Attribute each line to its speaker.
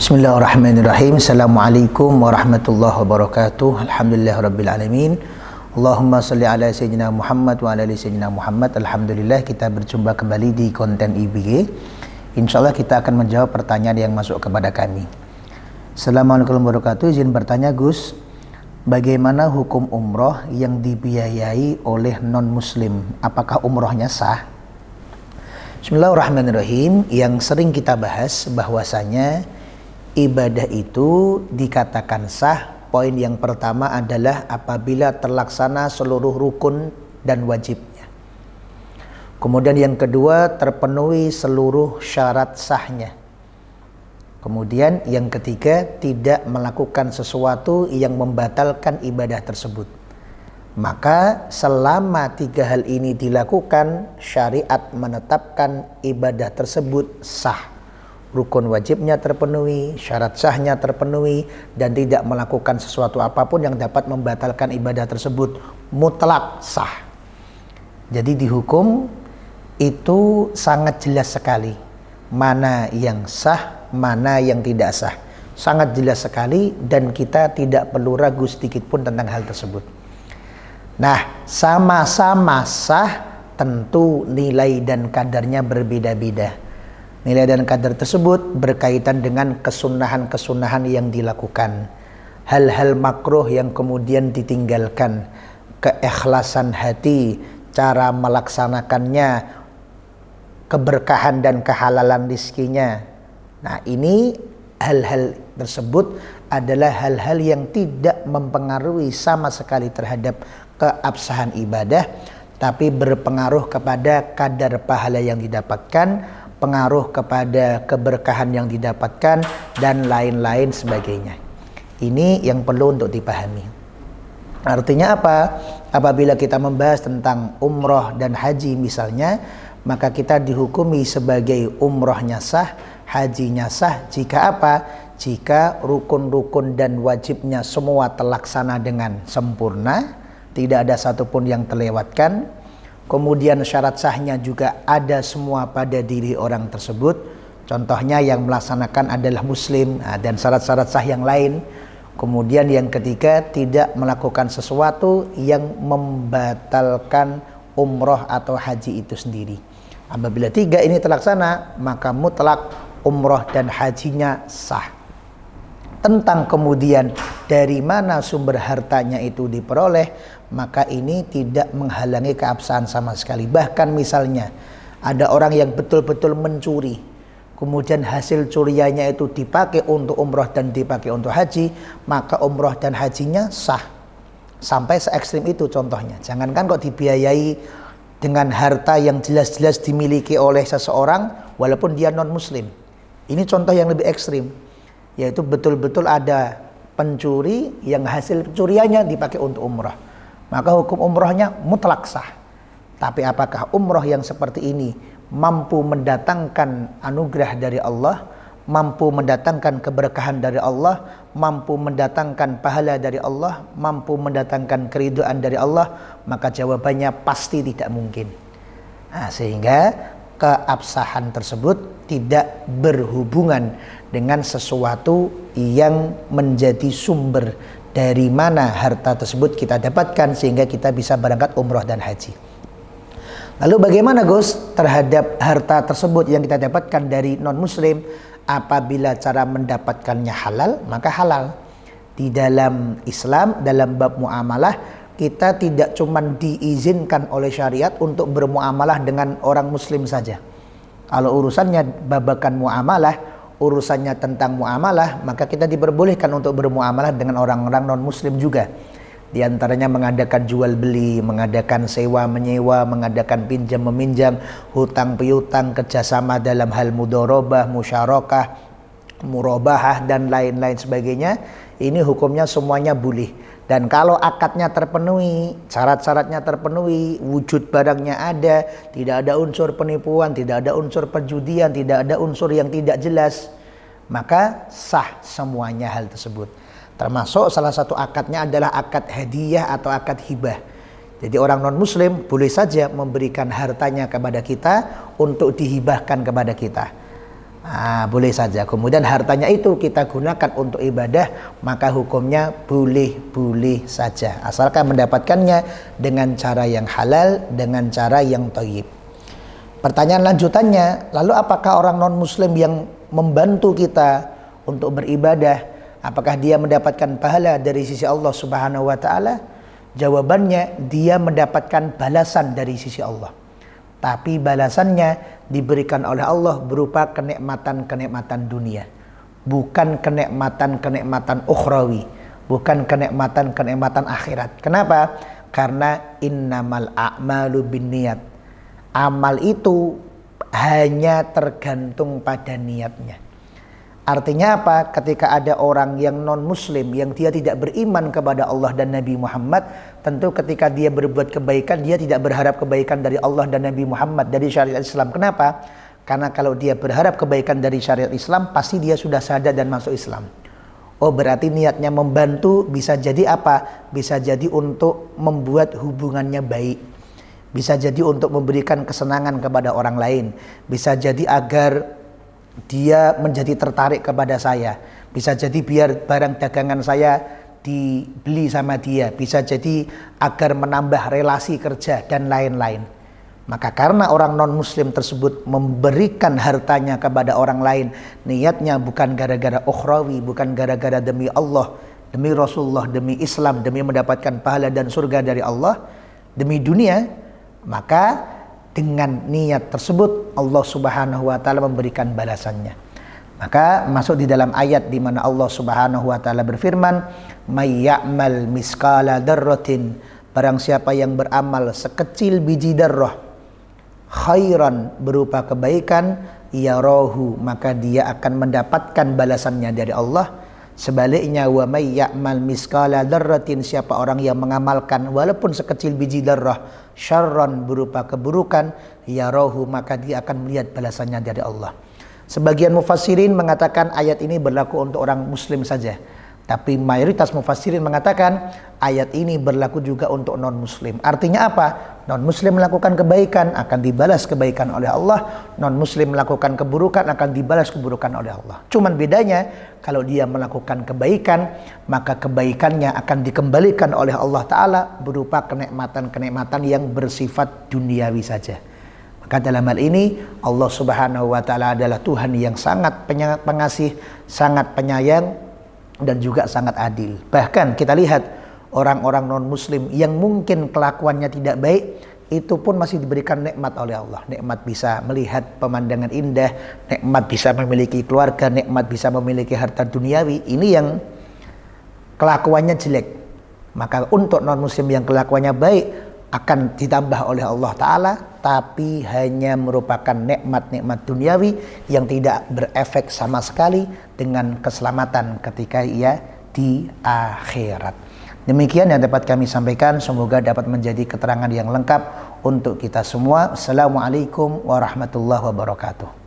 Speaker 1: Bismillahirrahmanirrahim. Assalamualaikum warahmatullahi wabarakatuh. Alhamdulillahirabbil alamin. Allahumma shalli ala sayyidina Muhammad wa ala ali sayyidina Muhammad. Alhamdulillah, kita berjumpa kembali di konten IBG. Insyaallah kita akan menjawab pertanyaan yang masuk kepada kami. Assalamualaikum warahmatullahi wabarakatuh. Izin bertanya Gus, bagaimana hukum umroh yang dibiayai oleh non muslim? Apakah umrohnya sah? Bismillahirrahmanirrahim. Yang sering kita bahas bahwasanya ibadah itu dikatakan sah. Poin yang pertama adalah apabila terlaksana seluruh rukun dan wajibnya. Kemudian yang kedua, terpenuhi seluruh syarat sahnya. Kemudian yang ketiga, tidak melakukan sesuatu yang membatalkan ibadah tersebut. Maka selama tiga hal ini dilakukan, syariat menetapkan ibadah tersebut sah. Rukun wajibnya terpenuhi, syarat sahnya terpenuhi, dan tidak melakukan sesuatu apapun yang dapat membatalkan ibadah tersebut, mutlak sah. Jadi di hukum itu sangat jelas sekali mana yang sah, mana yang tidak sah. Sangat jelas sekali, dan kita tidak perlu ragu sedikit pun tentang hal tersebut. Nah, sama-sama sah, tentu nilai dan kadarnya berbeda-beda. Nilai dan kadar tersebut berkaitan dengan kesunahan-kesunahan yang dilakukan, hal-hal makruh yang kemudian ditinggalkan, keikhlasan hati, cara melaksanakannya, keberkahan dan kehalalan rizkinya. Nah, ini hal-hal tersebut adalah hal-hal yang tidak mempengaruhi sama sekali terhadap keabsahan ibadah, tapi berpengaruh kepada kadar pahala yang didapatkan, pengaruh kepada keberkahan yang didapatkan, dan lain-lain sebagainya. Ini yang perlu untuk dipahami. Artinya apa? Apabila kita membahas tentang umroh dan haji misalnya, maka kita dihukumi sebagai umrohnya sah, hajinya sah jika apa? Jika rukun-rukun dan wajibnya semua terlaksana dengan sempurna, tidak ada satupun yang terlewatkan. Kemudian syarat sahnya juga ada semua pada diri orang tersebut. Contohnya yang melaksanakan adalah muslim, dan syarat-syarat sah yang lain. Kemudian yang ketiga, tidak melakukan sesuatu yang membatalkan umroh atau haji itu sendiri. Apabila tiga ini terlaksana, maka mutlak umroh dan hajinya sah. Tentang kemudian dari mana sumber hartanya itu diperoleh, maka ini tidak menghalangi keabsahan sama sekali. Bahkan misalnya ada orang yang betul-betul mencuri, kemudian hasil curiannya itu dipakai untuk umroh dan dipakai untuk haji, maka umroh dan hajinya sah. Sampai se ekstrim itu contohnya. Jangankan kok dibiayai dengan harta yang jelas-jelas dimiliki oleh seseorang walaupun dia non muslim. Ini contoh yang lebih ekstrim, yaitu betul-betul ada pencuri yang hasil curiannya dipakai untuk umroh, maka hukum umrohnya mutlak sah. Tapi apakah umroh yang seperti ini mampu mendatangkan anugerah dari Allah, mampu mendatangkan keberkahan dari Allah, mampu mendatangkan pahala dari Allah, mampu mendatangkan keridhaan dari Allah? Maka jawabannya pasti tidak mungkin. Nah, sehingga keabsahan tersebut tidak berhubungan dengan sesuatu yang menjadi sumber dari mana harta tersebut kita dapatkan sehingga kita bisa berangkat umroh dan haji. Lalu bagaimana Gus terhadap harta tersebut yang kita dapatkan dari non muslim? Apabila cara mendapatkannya halal, maka halal. Di dalam Islam, dalam bab muamalah, kita tidak cuma diizinkan oleh syariat untuk bermuamalah dengan orang muslim saja. Kalau urusannya babakan muamalah, urusannya tentang muamalah, maka kita diperbolehkan untuk bermuamalah dengan orang-orang non muslim juga. Di antaranya mengadakan jual beli, mengadakan sewa menyewa, mengadakan pinjam meminjam, hutang piutang, kerjasama dalam hal mudharabah, musyarakah, murabahah, dan lain-lain sebagainya. Ini hukumnya semuanya boleh. Dan kalau akadnya terpenuhi, syarat-syaratnya terpenuhi, wujud barangnya ada, tidak ada unsur penipuan, tidak ada unsur perjudian, tidak ada unsur yang tidak jelas, maka sah semuanya hal tersebut. Termasuk salah satu akadnya adalah akad hadiah atau akad hibah. Jadi orang non muslim boleh saja memberikan hartanya kepada kita untuk dihibahkan kepada kita. Boleh saja. Kemudian hartanya itu kita gunakan untuk ibadah, maka hukumnya boleh-boleh saja, asalkan mendapatkannya dengan cara yang halal, dengan cara yang thayyib. Pertanyaan lanjutannya, lalu apakah orang non-muslim yang membantu kita untuk beribadah, apakah dia mendapatkan pahala dari sisi Allah Subhanahu wa taala? Jawabannya, dia mendapatkan balasan dari sisi Allah. Tapi balasannya diberikan oleh Allah berupa kenikmatan-kenikmatan dunia, bukan kenikmatan-kenikmatan ukhrawi, bukan kenikmatan-kenikmatan akhirat. Kenapa? Karena innamal a'malu binniyat. Amal itu hanya tergantung pada niatnya. Artinya apa? Ketika ada orang yang non-muslim, yang dia tidak beriman kepada Allah dan Nabi Muhammad, tentu ketika dia berbuat kebaikan, dia tidak berharap kebaikan dari Allah dan Nabi Muhammad, dari syariat Islam. Kenapa? Karena kalau dia berharap kebaikan dari syariat Islam, pasti dia sudah sadar dan masuk Islam. Oh, berarti niatnya membantu bisa jadi apa? Bisa jadi untuk membuat hubungannya baik. Bisa jadi untuk memberikan kesenangan kepada orang lain. Bisa jadi agar dia menjadi tertarik kepada saya. Bisa jadi biar barang dagangan saya dibeli sama dia. Bisa jadi agar menambah relasi kerja dan lain-lain. Maka karena orang non-muslim tersebut memberikan hartanya kepada orang lain, niatnya bukan gara-gara ukhrawi, bukan gara-gara demi Allah, demi Rasulullah, demi Islam, demi mendapatkan pahala dan surga dari Allah, demi dunia, maka dengan niat tersebut Allah Subhanahu wa taala memberikan balasannya. Maka masuk di dalam ayat di mana Allah Subhanahu wa taala berfirman, "May ya'mal miskala dzarratin", barang siapa yang beramal sekecil biji darrah, khairan berupa kebaikan, yarahu, maka dia akan mendapatkan balasannya dari Allah. Sebaliknya, wa may ya'mal miskala dzarratin, siapa orang yang mengamalkan walaupun sekecil biji darrah, syarran berupa keburukan, yarahu, maka dia akan melihat balasannya dari Allah. Sebagian mufassirin mengatakan ayat ini berlaku untuk orang muslim saja. Tapi mayoritas mufassirin mengatakan ayat ini berlaku juga untuk non-muslim. Artinya apa? Non-muslim melakukan kebaikan akan dibalas kebaikan oleh Allah. Non-muslim melakukan keburukan akan dibalas keburukan oleh Allah. Cuman bedanya, kalau dia melakukan kebaikan, maka kebaikannya akan dikembalikan oleh Allah Ta'ala berupa kenikmatan-kenikmatan yang bersifat duniawi saja. Maka dalam hal ini Allah Subhanahu wa Ta'ala adalah Tuhan yang sangat pengasih, sangat penyayang, dan juga sangat adil. Bahkan kita lihat orang-orang non-muslim yang mungkin kelakuannya tidak baik, itu pun masih diberikan nikmat oleh Allah. Nikmat bisa melihat pemandangan indah, nikmat bisa memiliki keluarga, nikmat bisa memiliki harta duniawi. Ini yang kelakuannya jelek. Maka untuk non-muslim yang kelakuannya baik akan ditambah oleh Allah Ta'ala, tapi hanya merupakan nikmat-nikmat duniawi yang tidak berefek sama sekali dengan keselamatan ketika ia di akhirat. Demikian yang dapat kami sampaikan, semoga dapat menjadi keterangan yang lengkap untuk kita semua. Assalamualaikum warahmatullahi wabarakatuh.